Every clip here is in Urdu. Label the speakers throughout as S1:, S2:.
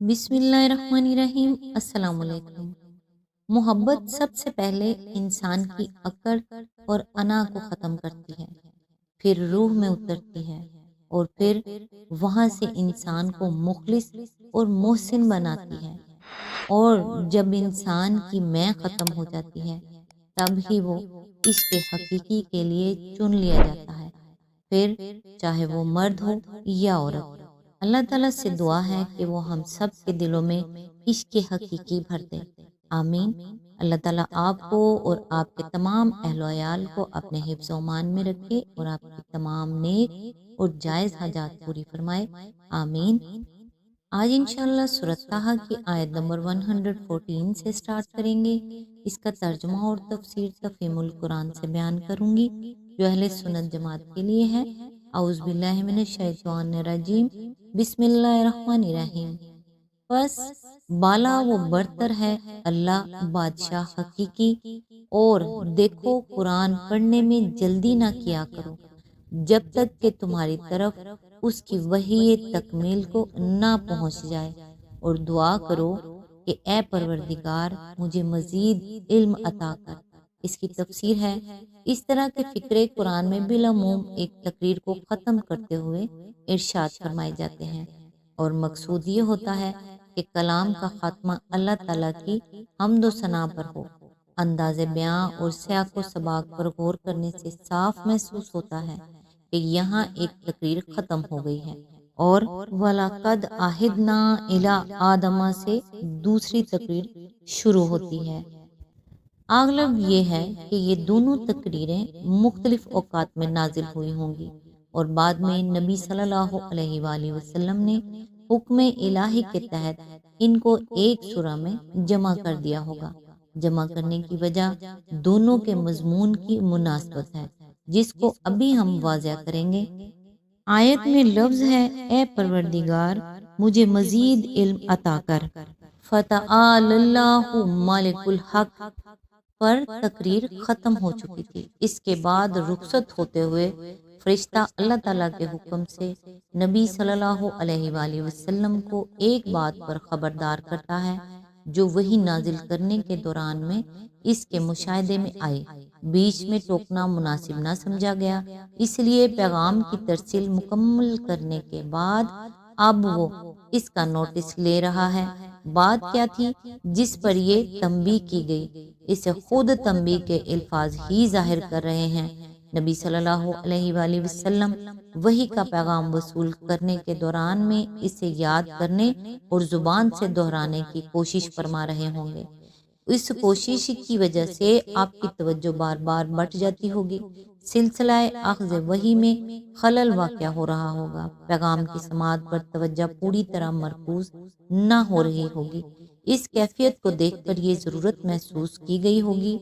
S1: بسم اللہ الرحمن الرحیم۔ السلام علیکم۔ محبت سب سے پہلے انسان کی اکڑ اور انا کو ختم کرتی ہے، پھر روح میں اترتی ہے اور پھر وہاں سے انسان کو مخلص اور محسن بناتی ہے۔ اور جب انسان کی میں ختم ہو جاتی ہے تب ہی وہ عشق حقیقی کے لیے چن لیا جاتا ہے، پھر چاہے وہ مرد ہو یا عورت۔ اللہ تعالیٰ سے دعا ہے کہ وہ ہم سب کے دلوں میں عشق حقیقی بھر دے، آمین۔ اللہ تعالیٰ آپ کو اور آپ کے تمام اہل و عیال کو اپنے حفظ و امان میں رکھے اور آپ کی تمام نیک اور جائز حاجات پوری فرمائے، آمین۔ آج انشاءاللہ سورۃ طٰہٰ کی آیت نمبر 114 سے سٹارٹ کریں گے۔ اس کا ترجمہ اور تفسیر تفہیم القرآن سے بیان کروں گی جو اہل سنت جماعت کے لیے ہے۔ اعوذ باللہ من الشیطان الرجیم، بسم اللہ الرحمن الرحیم۔ پس بالا و برتر ہے اللہ بادشاہ حقیقی، اور دیکھو قرآن پڑھنے میں جلدی نہ کیا کرو جب تک کہ تمہاری طرف اس کی وحی تکمیل کو نہ پہنچ جائے، اور دعا کرو کہ اے پروردگار مجھے مزید علم عطا کر۔ اس کی تفسیر ہے، اس طرح کے فقرے قرآن میں بالعموم ایک تقریر کو ختم کرتے ہوئے ارشاد فرمائے جاتے ہیں، اور مقصود یہ ہوتا ہے کہ کلام کا خاتمہ اللہ تعالیٰ کی حمد و ثنا پر ہو۔ انداز بیاں اور سیاق و سباق پر غور کرنے سے صاف محسوس ہوتا ہے کہ یہاں ایک تقریر ختم ہو گئی ہے اور وَلَقَدْ عَهِدْنَا إِلَىٰ آدَمَ سے دوسری تقریر شروع ہوتی ہے۔ اغلب یہ ہے کہ یہ دونوں تقریریں مختلف اوقات میں نازل ہوئی ہوں گی، اور بعد میں نبی صلی اللہ علیہ وآلہ وسلم نے حکم الہی کے تحت ان کو ایک سورہ میں جمع کر دیا ہوگا۔ جمع کرنے کی وجہ دونوں کے مضمون کی مناسبت ہے، جس کو ابھی ہم واضح کریں گے۔ آیت میں لفظ ہے اے پروردگار مجھے مزید علم عطا کر۔ فَتَعَالَى اللَّهُ مَلِكُ الْحَقِّ پر تقریر ختم ہو چکی تھی۔ اس کے بعد رخصت ہوتے ہوئے فرشتہ اللہ تعالیٰ کے حکم سے نبی صلی اللہ علیہ وآلہ وسلم کو ایک بات پر خبردار کرتا ہے جو وحی نازل کرنے کے دوران میں اس کے مشاہدے میں آئی۔ بیچ میں ٹوکنا مناسب نہ سمجھا گیا، اس لیے پیغام کی ترسیل مکمل کرنے کے بعد اب وہ اس کا نوٹس لے رہا ہے۔ بات کیا تھی جس پر یہ تنبیہ کی گئی، اسے خود تنبیہ کے الفاظ ہی ظاہر کر رہے ہیں۔ نبی صلی اللہ علیہ وآلہ وسلم وحی کا پیغام وصول کرنے کے دوران میں اسے یاد کرنے اور زبان سے دہرانے کی کوشش فرما رہے ہوں گے۔ اس کوشش کی وجہ سے آپ کی توجہ بار بار بٹ جاتی ہوگی، سلسلہ اخذ وحی میں خلل واقع ہو رہا ہوگا، پیغام کی سماعت پر توجہ پوری طرح مرکوز نہ ہو رہی ہوگی۔ اس کیفیت کو دیکھ کر یہ ضرورت محسوس کی گئی ہوگی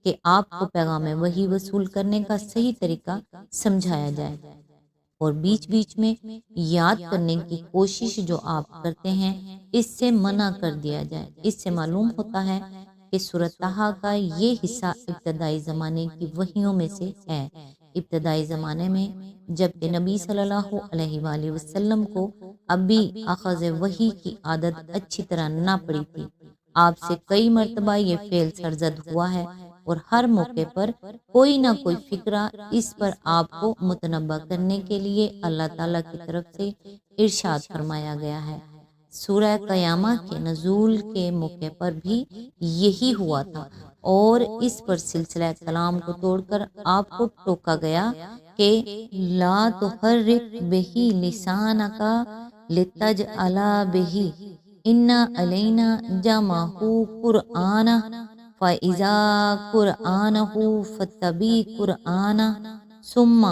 S1: کہ آپ کو پیغام وحی وصول کرنے کا صحیح طریقہ سمجھایا جائے، اور بیچ بیچ میں یاد کرنے کی کوشش جو آپ کرتے ہیں اس سے منع کر دیا جائے۔ اس سے معلوم ہوتا ہے کہ سورۃ طٰہٰ کا یہ حصہ ابتدائی زمانے کی وحیوں میں سے ہے۔ ابتدائی زمانے میں جبکہ نبی صلی اللہ علیہ وآلہ وسلم کو ابھی اخذ وحی کی عادت اچھی طرح نہ پڑی تھی، آپ سے کئی مرتبہ یہ فعل سرزد ہوا ہے، اور ہر موقع پر کوئی نہ کوئی فقرہ اس پر آپ کو متنبہ کرنے کے لیے اللہ تعالیٰ کی طرف سے ارشاد فرمایا گیا ہے۔ سورہ قیامہ کے نزول کے موقع پر بھی یہی ہوا تھا، اور اس پر سلسلہ کلام کو توڑ کر آپ کو ٹوکا گیا کہ لا تحرک بہ لسانک لتجعل بہ ان علینا جمعہ قرآنہ فَإِذَا قُرْآنَهُ فَاتَّبِعْ قُرْآنَهُ ثُمَّ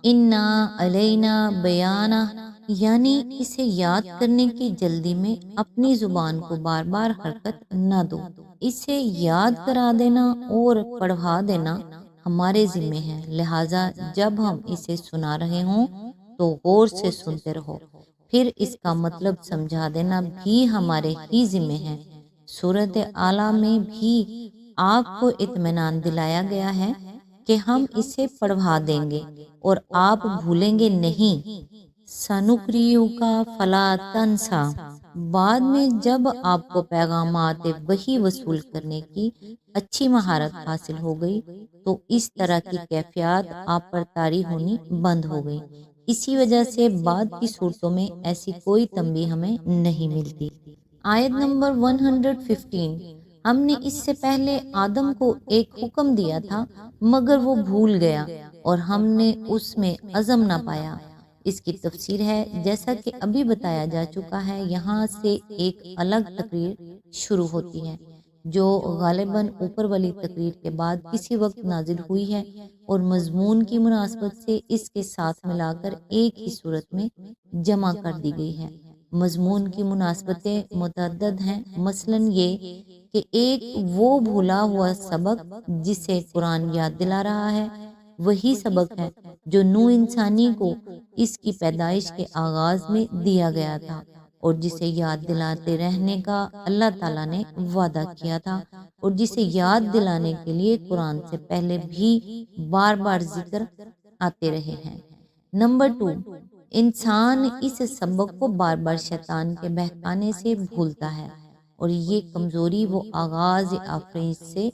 S1: إِنَّ عَلَيْنَا بَيَانَهُ، یعنی اسے یاد کرنے کی جلدی میں اپنی زبان کو بار بار حرکت نہ دو۔ اسے یاد کرا دینا اور پڑھا دینا ہمارے ذمہ ہے، لہٰذا جب ہم اسے سنا رہے ہوں تو غور سے سنتے رہو، پھر اس کا مطلب سمجھا دینا بھی ہمارے ہی ذمہ ہے۔ سورۃ اعلیٰ میں بھی آپ کو اطمینان دلایا گیا ہے کہ ہم اسے پڑھوا دیں گے اور آپ بھولیں گے نہیں۔ سَنُقْرِئُکَ فَلَا تَنسَیٰ، بعد میں جب آپ کو پیغامات وحی وصول کرنے کی اچھی مہارت حاصل ہو گئی تو اس طرح کی کیفیات آپ پر طاری ہونی بند ہو گئی۔ اسی وجہ سے بعد کی صورتوں میں ایسی کوئی تنبیہ ہمیں نہیں ملتی۔ آیت نمبر 115، ہم نے اس سے پہلے آدم کو ایک حکم دیا تھا مگر وہ بھول گیا اور ہم نے اس میں عزم نہ پایا۔ اس کی تفسیر ہے جیسا کہ ابھی بتایا جا چکا ہے، یہاں سے ایک الگ تقریر شروع ہوتی ہے جو غالباً اوپر والی تقریر کے بعد کسی وقت نازل ہوئی ہے اور مضمون کی مناسبت سے اس کے ساتھ ملا کر ایک ہی صورت میں جمع کر دی گئی ہے۔ مضمون کی مناسبتیں متعدد ہیں، مثلاً یہ کہ ایک وہ بھولا ہوا سبق جسے قرآن یاد دلا رہا ہے وہی سبق ہے جو نوح انسانی کو اس کی پیدائش کے آغاز میں دیا گیا تھا اور جسے یاد دلاتے رہنے کا اللہ تعالیٰ نے وعدہ کیا تھا اور جسے یاد دلانے کے لیے قرآن سے پہلے بھی بار بار ذکر آتے رہے ہیں۔ نمبر 2، انسان اس سبق کو بار بار شیطان کے بہکانے سے بھولتا ہے اور یہ کمزوری وہ آغاز آفرینش سے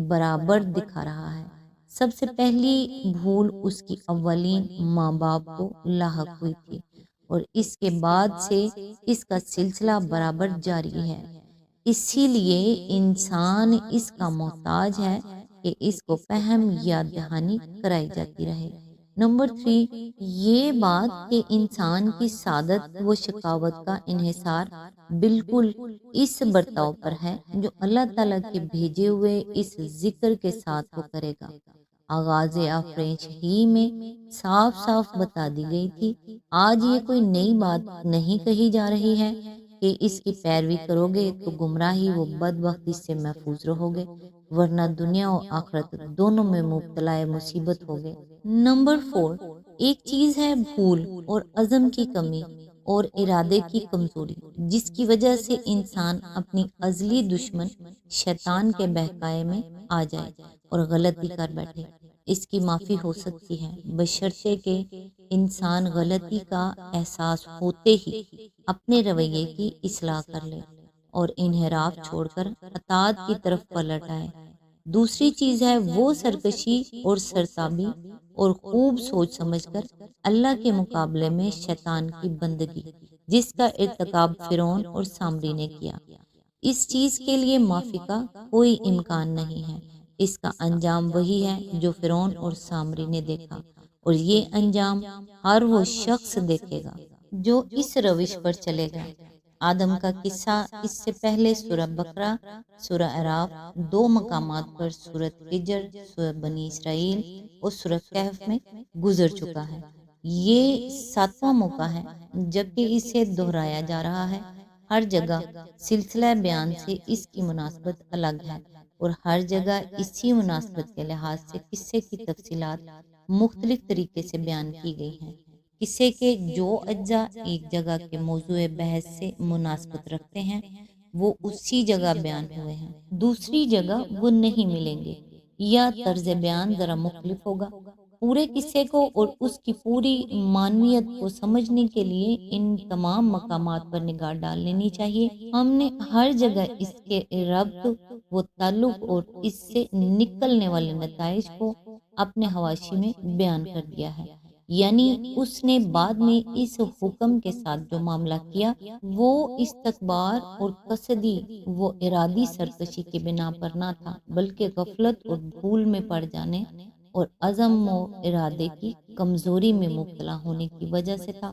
S1: برابر دکھا رہا ہے۔ سب سے پہلی بھول اس کی اولین ماں باپ کو لاحق ہوئی تھی اور اس کے بعد سے اس کا سلسلہ برابر جاری ہے۔ اسی لیے انسان اس کا محتاج ہے کہ اس کو فہم یاد دہانی کرائی جاتی رہے۔ نمبر 3، یہ بات کہ انسان کی سعادت و شقاوت کا انحصار بالکل اس برتاؤ پر ہے جو اللہ تعالیٰ کے بھیجے ہوئے اس ذکر کے ساتھ وہ کرے گا۔ آغاز آفرینش ہی میں صاف صاف بتا دی گئی تھی۔ آج یہ کوئی نئی بات نہیں کہی جا رہی ہے کہ اس کی پیروی کرو گے تو گمراہی و بدبختی سے محفوظ رہو گے ورنہ دنیا و آخرت دونوں میں مبتلا مصیبت ہوگے۔ نمبر 4، ایک چیز ہے بھول اور عزم کی کمی اور ارادے کی کمزوری جس کی وجہ سے انسان اپنی ازلی دشمن شیطان کے بہکائے میں آ جائے اور غلطی کر بیٹھے۔ اس کی معافی ہو سکتی ہے بشرطے کہ انسان غلطی کا احساس ہوتے ہی اپنے رویے کی اصلاح کر لے اور انحراف چھوڑ کر اطاعت کی طرف پلٹ آئے۔ دوسری چیز ہے وہ سرکشی اور سرتابی اور خوب سوچ سمجھ کر اللہ کے مقابلے میں شیطان کی بندگی جس کا ارتکاب فرعون اور سامری نے کیا۔ اس چیز کے لیے معافی کا کوئی امکان نہیں ہے۔ اس کا انجام وہی ہے جو فرعون اور سامری نے دیکھا اور یہ انجام ہر وہ شخص دیکھے گا جو اس روش پر چلے گا۔ آدم کا قصہ اس سے پہلے سورہ بقرہ، سورہ اعراف، 2 مقامات پر سورہ ہجر، سورہ بنی اسرائیل اور سورہ کہف میں گزر چکا ہے۔ یہ 7واں موقع ہے جبکہ اسے دہرایا جا رہا ہے۔ ہر جگہ سلسلہ بیان سے اس کی مناسبت الگ ہے اور ہر جگہ اسی مناسبت کے لحاظ سے قصے کی تفصیلات مختلف طریقے سے بیان کی گئی ہیں۔ قصے کے جو اجزاء ایک جگہ کے موضوع بحث سے مناسبت رکھتے ہیں وہ اسی جگہ بیان ہوئے ہیں، دوسری جگہ وہ نہیں ملیں گے یا طرز بیان ذرا مختلف ہوگا۔ پورے قصے کو اور اس کی پوری معنویت کو سمجھنے کے لیے ان تمام مقامات پر نگاہ ڈال لینی چاہیے۔ ہم نے ہر جگہ اس کے ربط و تعلق اور اس سے نکلنے والے نتائج کو اپنے حواشی میں بیان کر دیا ہے، یعنی اس نے بعد میں اس حکم کے ساتھ جو معاملہ کیا وہ استکبار اور قصدی و ارادی سرکشی کی بنا پر نہ تھا بلکہ غفلت اور بھول میں پڑ جانے اور عزم و ارادے کی کمزوری میں مبتلا ہونے کی وجہ سے تھا۔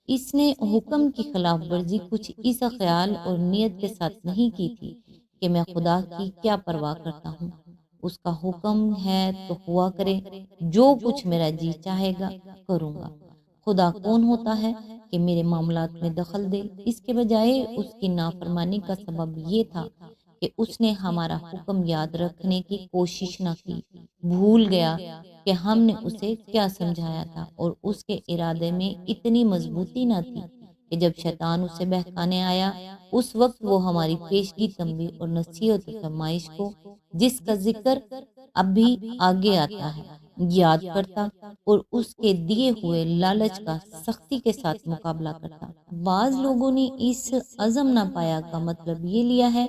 S1: اس نے حکم کی خلاف ورزی کچھ اس خیال اور نیت کے ساتھ نہیں کی تھی کہ میں خدا کی کیا پرواہ کرتا ہوں، اس کا حکم ہے تو ہوا کرے، جو کچھ میرا جی چاہے گا کروں گا۔ خدا کون ہوتا ہے کہ میرے معاملات میں دخل دے؟ اس کے بجائے اس کی نافرمانی کا سبب یہ تھا کہ اس نے ہمارا حکم یاد رکھنے کی کوشش نہ کی، بھول گیا کہ ہم نے اسے کیا سمجھایا تھا اور اس کے ارادے میں اتنی مضبوطی نہ تھی کہ جب شیطان اسے بہکانے آیا اس وقت وہ ہماری پیشگی تنبیہ اور نصیحت و فرمائش کو، جس کا ذکر اب بھی آگے آتا ہے، یاد کرتا اور اس کے دیے ہوئے لالچ کا سختی کے ساتھ مقابلہ کرتا۔ بعض لوگوں نے اس عزم نہ پایا کا مطلب یہ لیا ہے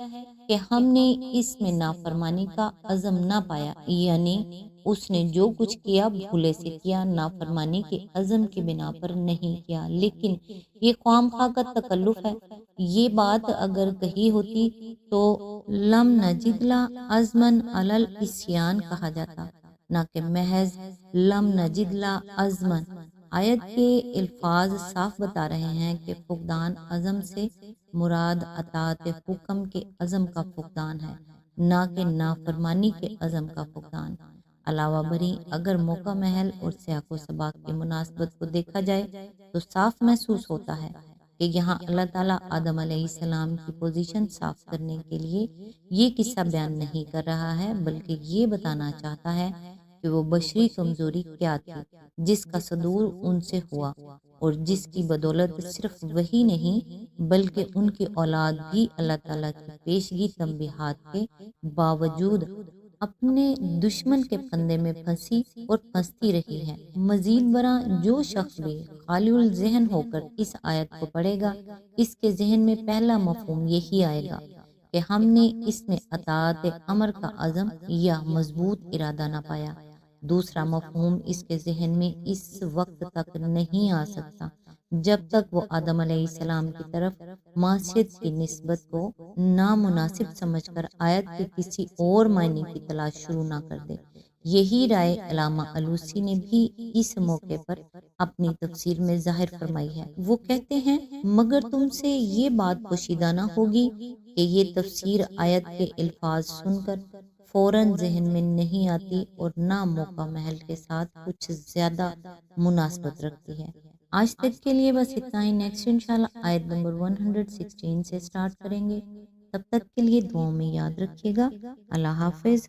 S1: کہ ہم نے اس میں نافرمانی کا عزم نہ پایا، یعنی اس نے جو کچھ کیا بھولے سے کیا، نافرمانی کے عزم کی بنا پر نہیں کیا، لیکن یہ خواہ مخواہ کا تکلف ہے۔ یہ بات اگر کہی ہوتی تو لم نجد لا عزمن علی العصیان کہا جاتا، نہ کہ محض لم نجد لا عزمن۔ آیت کے الفاظ صاف بتا رہے ہیں کہ فقدان عزم سے مراد اطاعت حکم کے عزم کا فقدان ہے، نہ کہ نافرمانی کے عزم کا فقدان۔ علاوہ بری اگر موقع محل اور سیاق و سباق کی مناسبت کو دیکھا جائے تو صاف محسوس ہوتا ہے کہ یہاں اللہ تعالیٰ آدم علیہ السلام کی پوزیشن صاف کرنے کے لیے یہ قصہ بیان نہیں کر رہا ہے، بلکہ یہ بتانا چاہتا ہے کہ وہ بشری کمزوری کیا تھی جس کا صدور ان سے ہوا، اور جس کی بدولت صرف وہی نہیں بلکہ ان کی اولاد بھی اللہ تعالیٰ کی پیشگی تنبیہات کے باوجود اپنے دشمن کے پندے میں پھنسی اور پھنستی رہی ہے۔ مزید برآں جو شخص بھی خالی الذہن ہو کر اس آیت کو پڑھے گا، اس کے ذہن میں پہلا مفہوم یہی آئے گا کہ ہم نے اس میں اطاعت امر کا عزم یا مضبوط ارادہ نہ پایا۔ دوسرا مفہوم اس کے ذہن میں اس وقت تک نہیں آ سکتا جب تک وہ آدم علیہ السلام کی طرف معصیت کی نسبت کو نامناسب سمجھ کر آیت کے کسی اور معنی کی تلاش شروع نہ کر دے۔ یہی رائے علامہ الوسی نے بھی اس موقع پر اپنی تفسیر میں ظاہر فرمائی ہے۔ وہ کہتے ہیں مگر تم سے یہ بات پوشیدہ نہ ہوگی کہ یہ تفسیر آیت کے الفاظ سن کر فوراً ذہن میں نہیں آتی اور نہ موقع محل کے ساتھ کچھ زیادہ مناسبت رکھتی ہے۔ آج تک کے لیے بس اتنا ہی۔ نیکسٹ انشاءاللہ آیت نمبر 116 سے سٹارٹ کریں گے۔ تب تک کے لیے دعاؤں میں یاد رکھیے گا۔ اللہ حافظ۔